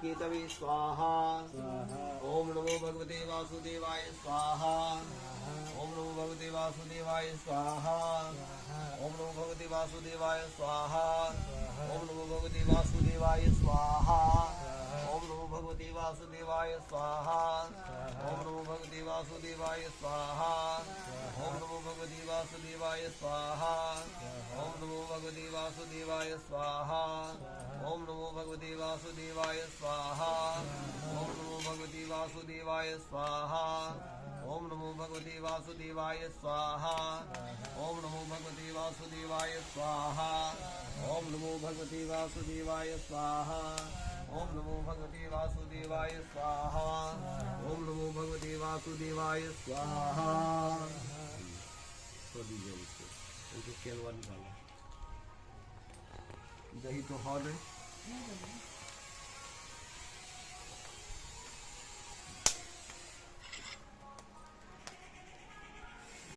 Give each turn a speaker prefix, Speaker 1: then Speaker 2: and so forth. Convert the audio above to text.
Speaker 1: केतवे स्वाहा। ओम नमो भगवते वासुदेवाय स्वाहा। ओम नमो भगवते वासुदेवाय स्वाहा। ओम नमो भगवते वासुदेवाय स्वाहा। ओम नमो भगवते वासुदेवाय स्वाहा। ओम नमो भगवते वासुदेवाय स्वाहा। ओम नमो भगवते वासुदेवाय स्वाहा। ओम नमो भगवते वासुदेवाय स्वाहा। ओम नमो भगवते वासुदेवाय स्वाहा। ओम नमो भगवते वासुदेवाय स्वाहा। ओम नमो भगवते वासुदेवाय स्वाहा। ओम नमो भगवते वासुदेवाय स्वाहा। ओम नमो भगवते वासुदेवाय स्वाहा। ओम नमो भगवते वासुदेवाय स्वाहा। ओम नमो भगवते वासुदेवाय स्वाहा। ओम नमो भगवते वासुदेवाय स्वाहा। तो दीजिए उसको केलवा निकालो। दही तो हॉल है।